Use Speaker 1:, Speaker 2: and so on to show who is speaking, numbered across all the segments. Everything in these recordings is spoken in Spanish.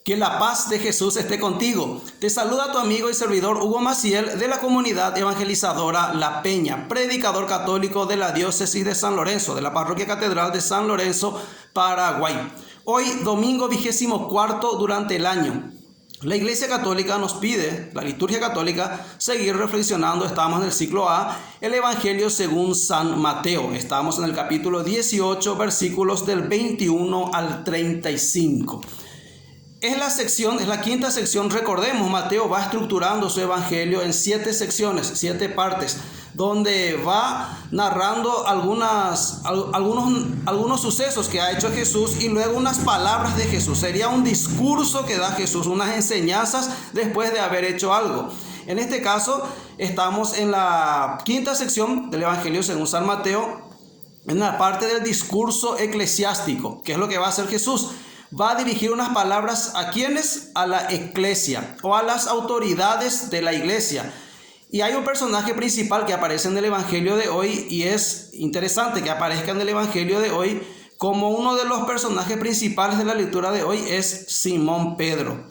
Speaker 1: Que la paz de Jesús esté contigo. Te saluda tu amigo y servidor Hugo Maciel de la comunidad evangelizadora La Peña, predicador católico de la diócesis de San Lorenzo, de la parroquia catedral de San Lorenzo, Paraguay. Hoy, domingo 24 durante el año. La Iglesia Católica nos pide, la liturgia católica, seguir reflexionando. Estamos en el ciclo A, el Evangelio según San Mateo. Estamos en el capítulo 18, versículos del 21 al 35. Es la quinta sección. Recordemos, Mateo va estructurando su evangelio en 7 secciones, 7 partes, donde va narrando algunos sucesos que ha hecho Jesús y luego unas palabras de Jesús. Sería un discurso que da Jesús, unas enseñanzas después de haber hecho algo. En este caso, estamos en la quinta sección del evangelio según San Mateo, en la parte del discurso eclesiástico. ¿Qué es lo que va a hacer Jesús? Va a dirigir unas palabras ¿a quiénes? A la iglesia o a las autoridades de la iglesia. Y hay un personaje principal que aparece en el evangelio de hoy, y es interesante que aparezca en el evangelio de hoy como uno de los personajes principales de la lectura de hoy. Es Simón Pedro,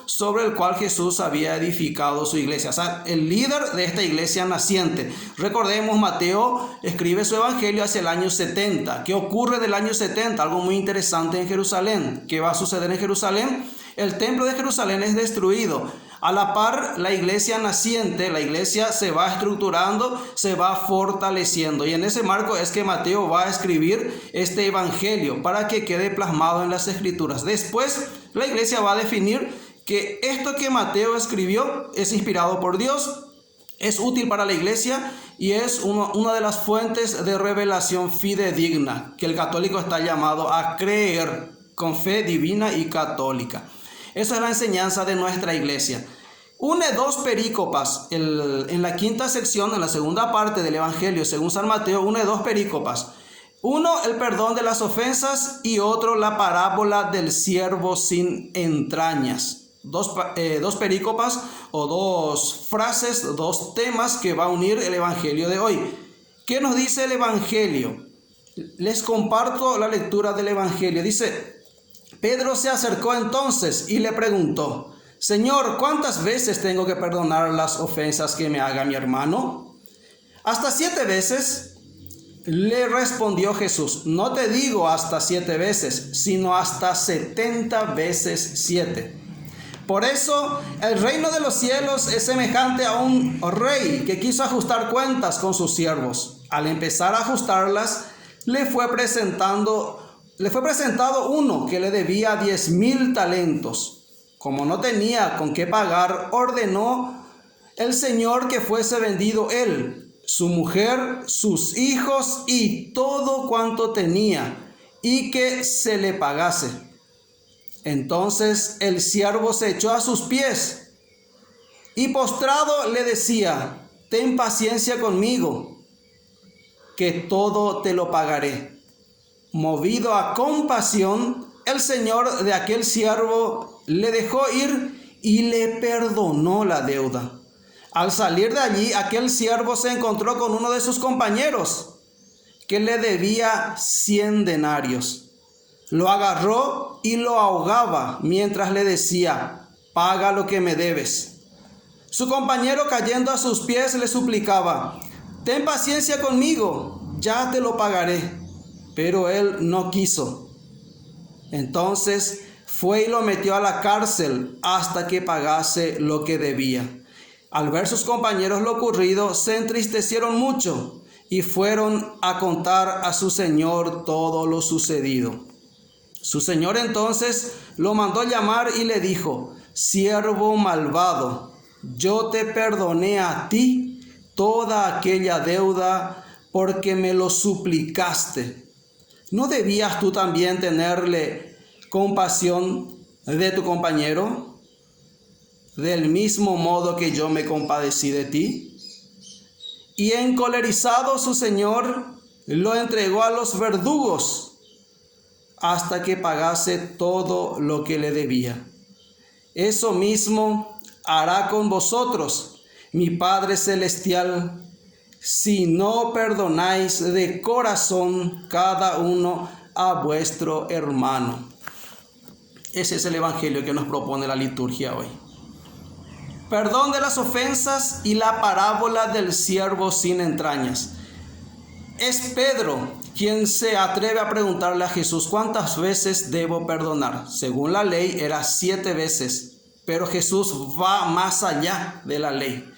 Speaker 1: sobre el cual Jesús había edificado su iglesia, o sea, el líder de esta iglesia naciente. Recordemos, Mateo escribe su evangelio hacia el año 70. ¿Qué ocurre del año 70? Algo muy interesante en Jerusalén. ¿Qué va a suceder en Jerusalén? El templo de Jerusalén es destruido. A la par, la iglesia naciente, la iglesia se va estructurando, se va fortaleciendo. Y en ese marco es que Mateo va a escribir este evangelio para que quede plasmado en las escrituras. Después, la iglesia va a definir que esto que Mateo escribió es inspirado por Dios, es útil para la iglesia y es una de las fuentes de revelación fidedigna que el católico está llamado a creer con fe divina y católica. Esa es la enseñanza de nuestra iglesia. Une 2 perícopas. En la quinta sección, en la segunda parte del Evangelio según San Mateo, une 2 perícopas. Uno, el perdón de las ofensas, y otro, la parábola del siervo sin entrañas. Dos perícopas o 2 frases, 2 temas que va a unir el Evangelio de hoy. ¿Qué nos dice el Evangelio? Les comparto la lectura del Evangelio. Dice: Pedro se acercó entonces y le preguntó: Señor, ¿cuántas veces tengo que perdonar las ofensas que me haga mi hermano? ¿Hasta 7 veces? Le respondió Jesús: No te digo hasta 7 veces, sino hasta 70 veces 7. Por eso el reino de los cielos es semejante a un rey que quiso ajustar cuentas con sus siervos. Al empezar a ajustarlas, le fue presentado uno que le debía 10,000 talentos. Como no tenía con qué pagar, ordenó el Señor que fuese vendido él, su mujer, sus hijos y todo cuanto tenía, y que se le pagase. Entonces el siervo se echó a sus pies y postrado le decía: Ten paciencia conmigo, que todo te lo pagaré. Movido a compasión, el señor de aquel siervo le dejó ir y le perdonó la deuda. Al salir de allí, aquel siervo se encontró con uno de sus compañeros que le debía 100 denarios. Lo agarró y lo ahogaba mientras le decía: Paga lo que me debes. Su compañero, cayendo a sus pies, le suplicaba: Ten paciencia conmigo, ya te lo pagaré. Pero él no quiso. Entonces fue y lo metió a la cárcel hasta que pagase lo que debía. Al ver sus compañeros lo ocurrido, se entristecieron mucho y fueron a contar a su señor todo lo sucedido. Su señor entonces lo mandó llamar y le dijo: Siervo malvado, yo te perdoné a ti toda aquella deuda porque me lo suplicaste. ¿No debías tú también tenerle compasión de tu compañero, del mismo modo que yo me compadecí de ti? Y encolerizado su señor, lo entregó a los verdugos hasta que pagase todo lo que le debía. Eso mismo hará con vosotros mi Padre Celestial, si no perdonáis de corazón cada uno a vuestro hermano. Ese es el evangelio que nos propone la liturgia hoy. Perdón de las ofensas y la parábola del siervo sin entrañas. Es Pedro quien se atreve a preguntarle a Jesús: ¿cuántas veces debo perdonar? Según la ley era 7 veces, pero Jesús va más allá de la ley.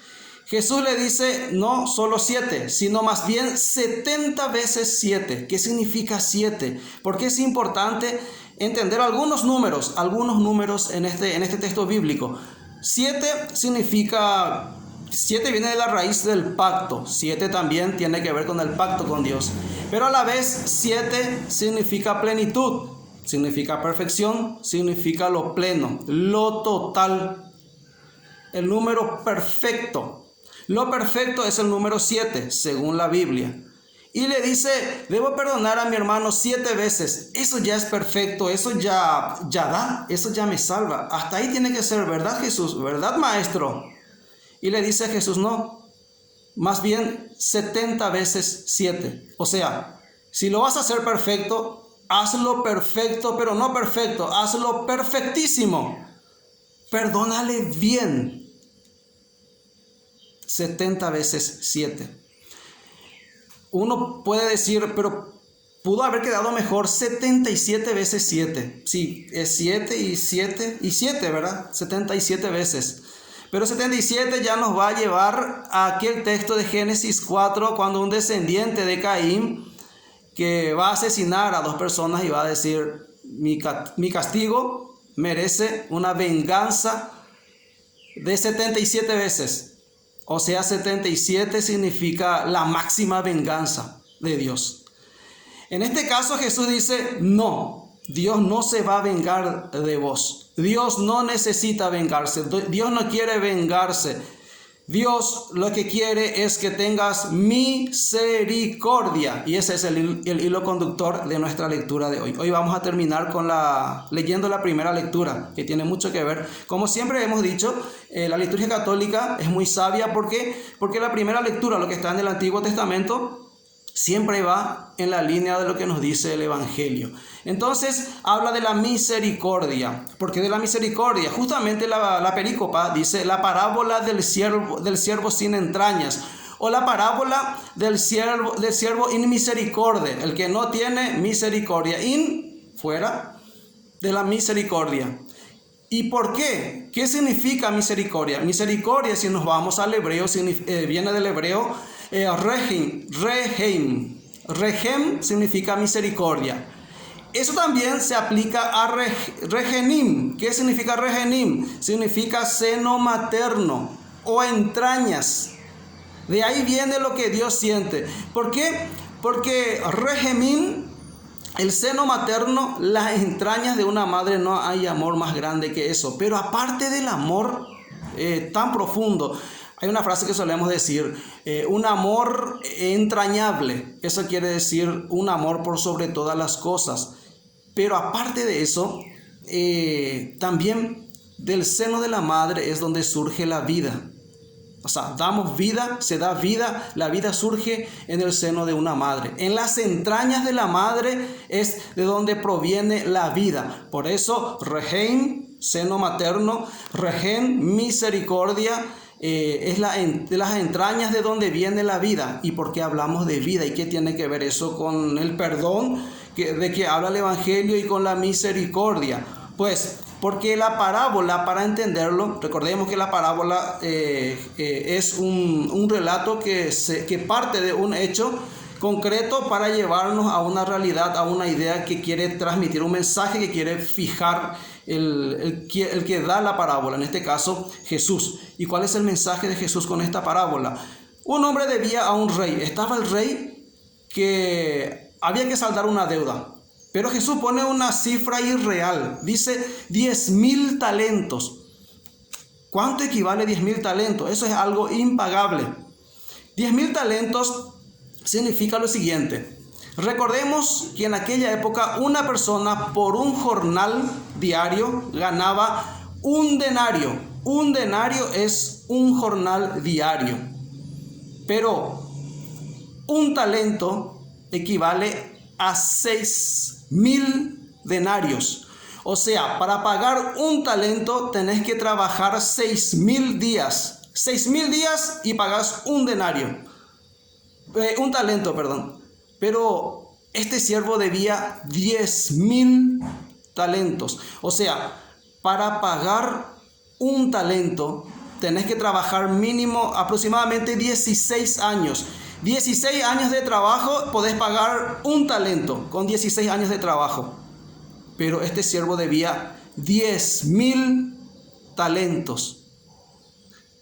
Speaker 1: Jesús le dice no solo 7, sino más bien 70 veces 7. ¿Qué significa 7? Porque es importante entender algunos números en este texto bíblico. 7 significa, 7 viene de la raíz del pacto. 7 también tiene que ver con el pacto con Dios. Pero a la vez 7 significa plenitud, significa perfección, significa lo pleno, lo total, el número perfecto. Lo perfecto es el número 7, según la Biblia. Y le dice: debo perdonar a mi hermano 7 veces. Eso ya es perfecto, eso ya da, eso ya me salva. Hasta ahí tiene que ser, ¿verdad, Jesús? ¿Verdad, maestro? Y le dice a Jesús: no, más bien 70 veces 7. O sea, si lo vas a hacer perfecto, hazlo perfecto, pero no perfecto, hazlo perfectísimo. Perdónale bien. 70 veces 7. Uno puede decir, pero pudo haber quedado mejor 77 veces 7. Sí, es 7 y 7 y 7, ¿verdad? 77 veces. Pero 77 ya nos va a llevar a aquel texto de Génesis 4, cuando un descendiente de Caín, que va a asesinar a 2 personas y va a decir: mi castigo merece una venganza de 77 veces. O sea, 77 significa la máxima venganza de Dios. En este caso Jesús dice: no, Dios no se va a vengar de vos. Dios no necesita vengarse. Dios no quiere vengarse. Dios lo que quiere es que tengas misericordia. Y ese es el hilo conductor de nuestra lectura de hoy. Hoy vamos a terminar leyendo la primera lectura, que tiene mucho que ver. Como siempre hemos dicho, la liturgia católica es muy sabia. ¿Por qué? Porque la primera lectura, lo que está en el Antiguo Testamento, siempre va en la línea de lo que nos dice el Evangelio. Entonces habla de la misericordia. ¿Por qué de la misericordia? Justamente la perícopa dice: la parábola del siervo sin entrañas, o la parábola del siervo in misericordia, el que no tiene misericordia. Fuera de la misericordia. ¿Y por qué? ¿Qué significa misericordia? Misericordia, si nos vamos al hebreo, viene del hebreo regem. Regem significa misericordia. Eso también se aplica a regenim. ¿Qué significa regenim? Significa seno materno o entrañas. De ahí viene lo que Dios siente. ¿Por qué? Porque regemim, el seno materno, las entrañas de una madre, no hay amor más grande que eso. Pero aparte del amor tan profundo, hay una frase que solemos decir: un amor entrañable. Eso quiere decir un amor por sobre todas las cosas. Pero aparte de eso, también del seno de la madre es donde surge la vida. O sea, damos vida, se da vida, la vida surge en el seno de una madre. En las entrañas de la madre es de donde proviene la vida. Por eso, regem, seno materno, regem, misericordia, es de las entrañas de donde viene la vida. ¿Y por qué hablamos de vida? ¿Y qué tiene que ver eso con el perdón de que habla el Evangelio y con la misericordia? Pues porque la parábola, para entenderlo, recordemos que la parábola es un relato que parte de un hecho concreto para llevarnos a una realidad, a una idea que quiere transmitir, un mensaje que quiere fijar el que da la parábola, en este caso Jesús. ¿Y cuál es el mensaje de Jesús con esta parábola? Un hombre debía a un rey. Estaba el rey que había que saldar una deuda. Pero Jesús pone una cifra irreal. Dice 10,000 talentos. ¿Cuánto equivale 10,000 talentos? Eso es algo impagable. 10,000 talentos significa lo siguiente. Recordemos que en aquella época una persona por un jornal diario ganaba un denario. Un denario es un jornal diario. Pero un talento equivale a 6,000 denarios. O sea, para pagar un talento tenés que trabajar 6.000 días. 6.000 días y pagás un denario. Un talento, perdón. Pero este siervo debía 10.000 talentos. O sea, para pagar un talento tenés que trabajar mínimo aproximadamente 16 años. 16 años de trabajo podés pagar un talento con 16 años de trabajo. Pero este siervo debía 10.000 talentos.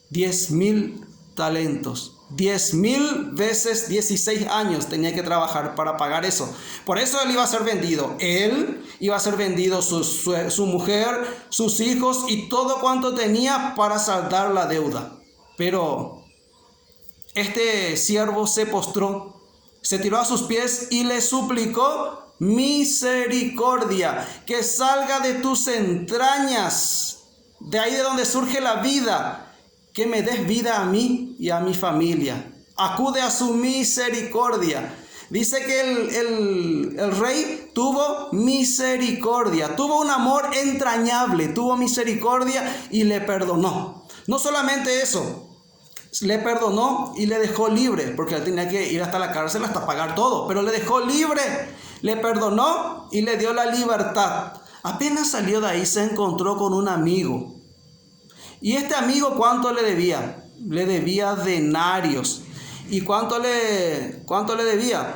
Speaker 1: 10.000 talentos. 10.000 veces 16 años tenía que trabajar para pagar eso. Por eso él iba a ser vendido. Él iba a ser vendido, su mujer, sus hijos y todo cuanto tenía para saldar la deuda. Pero este siervo se postró, se tiró a sus pies y le suplicó misericordia, que salga de tus entrañas, de ahí de donde surge la vida, que me des vida a mí y a mi familia. Acude a su misericordia. Dice que el rey tuvo misericordia, tuvo un amor entrañable, tuvo misericordia y le perdonó. No solamente eso, le perdonó y le dejó libre, porque él tenía que ir hasta la cárcel hasta pagar todo, pero le dejó libre, le perdonó y le dio la libertad. Apenas salió de ahí se encontró con un amigo. ¿Y este amigo cuánto le debía? Le debía denarios. ¿Y cuánto le debía?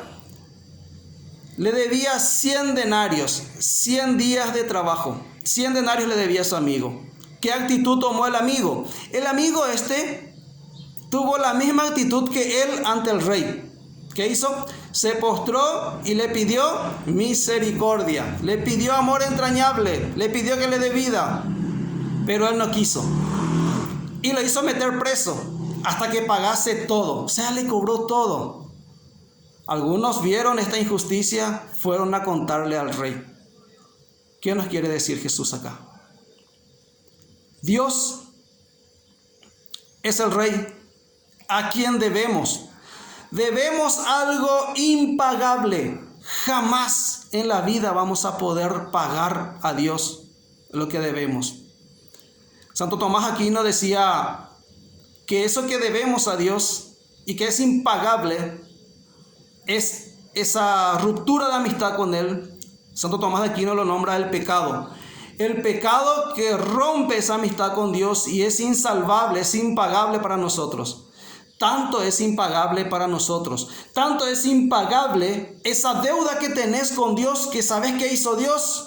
Speaker 1: Le debía 100 denarios, 100 días de trabajo. 100 denarios le debía a su amigo. ¿Qué actitud tomó el amigo? El amigo tuvo la misma actitud que él ante el rey. ¿Qué hizo? Se postró y le pidió misericordia. Le pidió amor entrañable. Le pidió que le dé vida. Pero él no quiso. Y lo hizo meter preso hasta que pagase todo. O sea, le cobró todo. Algunos vieron esta injusticia, fueron a contarle al rey. ¿Qué nos quiere decir Jesús acá? Dios es el rey a quien debemos algo impagable. Jamás en la vida vamos a poder pagar a Dios lo que debemos. Santo Tomás Aquino decía que eso que debemos a Dios y que es impagable es esa ruptura de amistad con Él. Santo Tomás de Aquino lo nombra el pecado. El pecado que rompe esa amistad con Dios y es insalvable, es impagable para nosotros. Tanto es impagable para nosotros. Tanto es impagable esa deuda que tenés con Dios, que ¿sabés qué hizo Dios?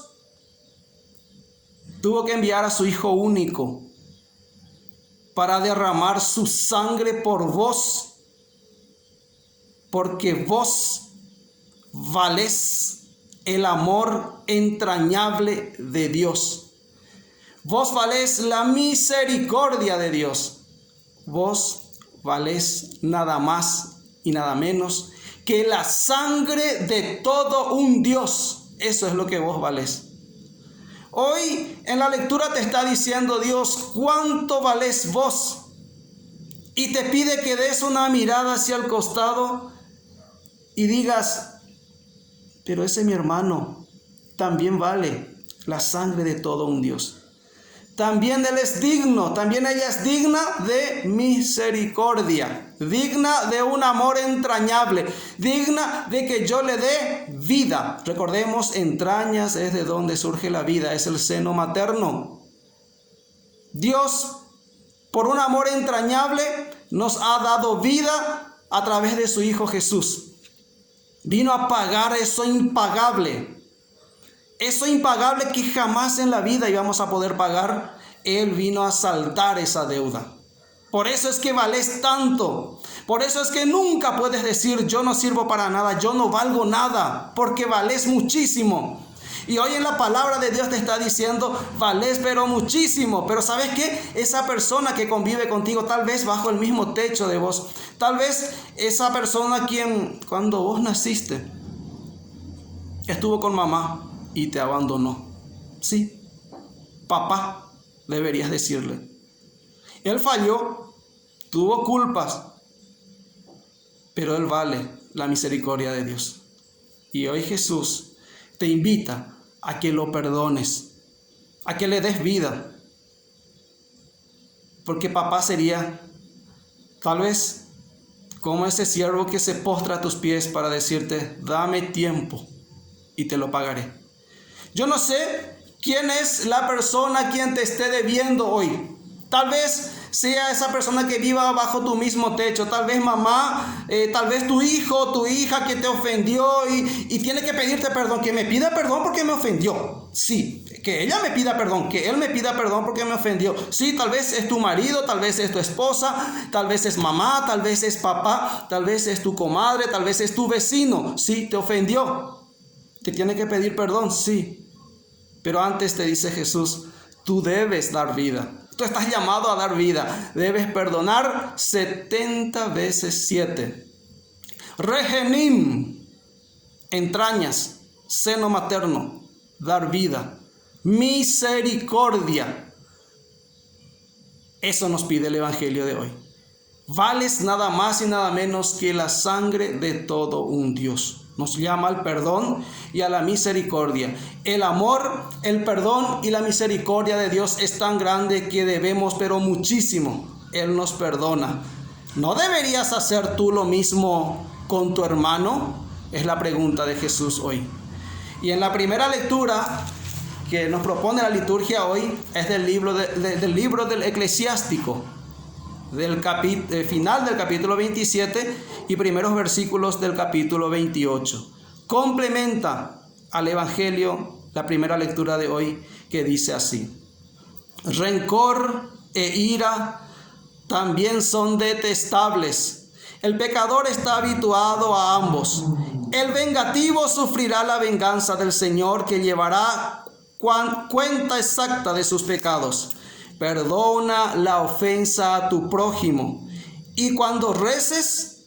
Speaker 1: Tuvo que enviar a su Hijo único para derramar su sangre por vos, porque vos valés el amor entrañable de Dios. Vos valés la misericordia de Dios. Vos valés nada más y nada menos que la sangre de todo un Dios. Eso es lo que vos valés. Hoy en la lectura te está diciendo Dios cuánto valés vos, y te pide que des una mirada hacia el costado y digas: pero ese mi hermano también vale la sangre de todo un Dios. También él es digno, también ella es digna de misericordia, digna de un amor entrañable, digna de que yo le dé vida. Recordemos, entrañas es de donde surge la vida, es el seno materno. Dios, por un amor entrañable, nos ha dado vida a través de su Hijo Jesús. Vino a pagar eso impagable. Eso impagable que jamás en la vida íbamos a poder pagar. Él vino a saldar esa deuda. Por eso es que valés tanto. Por eso es que nunca puedes decir: yo no sirvo para nada, yo no valgo nada, porque valés muchísimo. Y hoy en la palabra de Dios te está diciendo: valés pero muchísimo. Pero ¿sabes qué? Esa persona que convive contigo, tal vez bajo el mismo techo de vos, tal vez esa persona quien cuando vos naciste estuvo con mamá y te abandonó. Sí, papá, deberías decirle. Él falló, tuvo culpas, pero él vale la misericordia de Dios. Y hoy Jesús te invita a que lo perdones, a que le des vida. Porque papá sería tal vez como ese siervo que se postra a tus pies para decirte, dame tiempo y te lo pagaré. Yo no sé quién es la persona a quien te esté debiendo hoy. Tal vez sea esa persona que viva bajo tu mismo techo. Tal vez mamá, tal vez tu hijo, tu hija que te ofendió y tiene que pedirte perdón. Que me pida perdón porque me ofendió. Sí, que ella me pida perdón, que él me pida perdón porque me ofendió. Sí, tal vez es tu marido, tal vez es tu esposa, tal vez es mamá, tal vez es papá, tal vez es tu comadre, tal vez es tu vecino. Sí, te ofendió. Te tiene que pedir perdón, sí. Pero antes te dice Jesús, tú debes dar vida. Tú estás llamado a dar vida. Debes perdonar 70 veces 7. Regenim, entrañas, seno materno, dar vida. Misericordia. Eso nos pide el Evangelio de hoy. Vales nada más y nada menos que la sangre de todo un Dios. Nos llama al perdón y a la misericordia. El amor, el perdón y la misericordia de Dios es tan grande que debemos, pero muchísimo. Él nos perdona. ¿No deberías hacer tú lo mismo con tu hermano? Es la pregunta de Jesús hoy. Y en la primera lectura que nos propone la liturgia hoy es del libro del Eclesiástico, del final del capítulo 27 y primeros versículos del capítulo 28. Complementa al Evangelio la primera lectura de hoy, que dice así: rencor e ira también son detestables. El pecador está habituado a ambos. El vengativo sufrirá la venganza del Señor, que llevará cuenta exacta de sus pecados. Perdona la ofensa a tu prójimo, y cuando reces,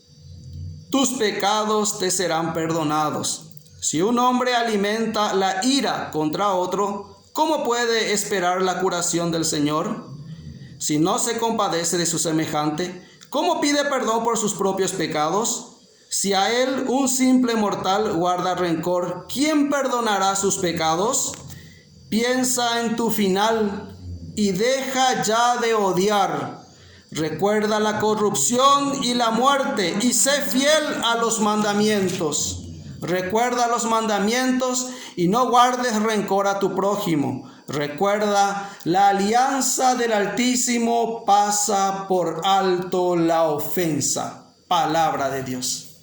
Speaker 1: tus pecados te serán perdonados. Si un hombre alimenta la ira contra otro, ¿cómo puede esperar la curación del Señor? Si no se compadece de su semejante, ¿cómo pide perdón por sus propios pecados? Si a él, un simple mortal, guarda rencor, ¿quién perdonará sus pecados? Piensa en tu final y deja ya de odiar. Recuerda la corrupción y la muerte y sé fiel a los mandamientos. Recuerda los mandamientos y no guardes rencor a tu prójimo. Recuerda, la alianza del Altísimo pasa por alto la ofensa. Palabra de Dios.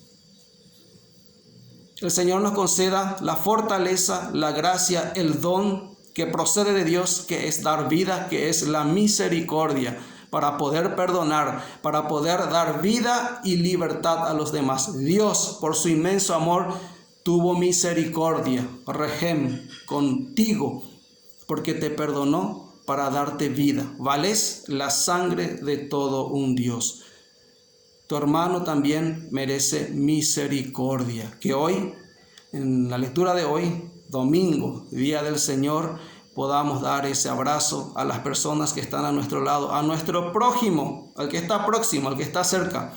Speaker 1: El Señor nos conceda la fortaleza, la gracia, el don que procede de Dios, que es dar vida, que es la misericordia, para poder perdonar, para poder dar vida y libertad a los demás. Dios, por su inmenso amor, tuvo misericordia, rehem, contigo, porque te perdonó para darte vida. Vales la sangre de todo un Dios. Tu hermano también merece misericordia. Que hoy, en la lectura de hoy, domingo, día del Señor, podamos dar ese abrazo a las personas que están a nuestro lado, a nuestro prójimo, al que está próximo, al que está cerca,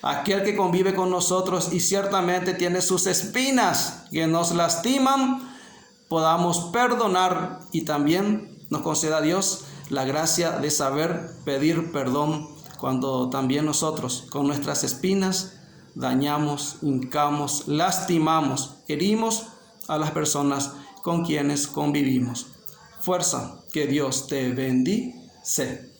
Speaker 1: aquel que convive con nosotros y ciertamente tiene sus espinas que nos lastiman. Podamos perdonar y también nos conceda Dios la gracia de saber pedir perdón cuando también nosotros con nuestras espinas dañamos, hincamos, lastimamos, herimos a las personas con quienes convivimos. Fuerza, que Dios te bendice.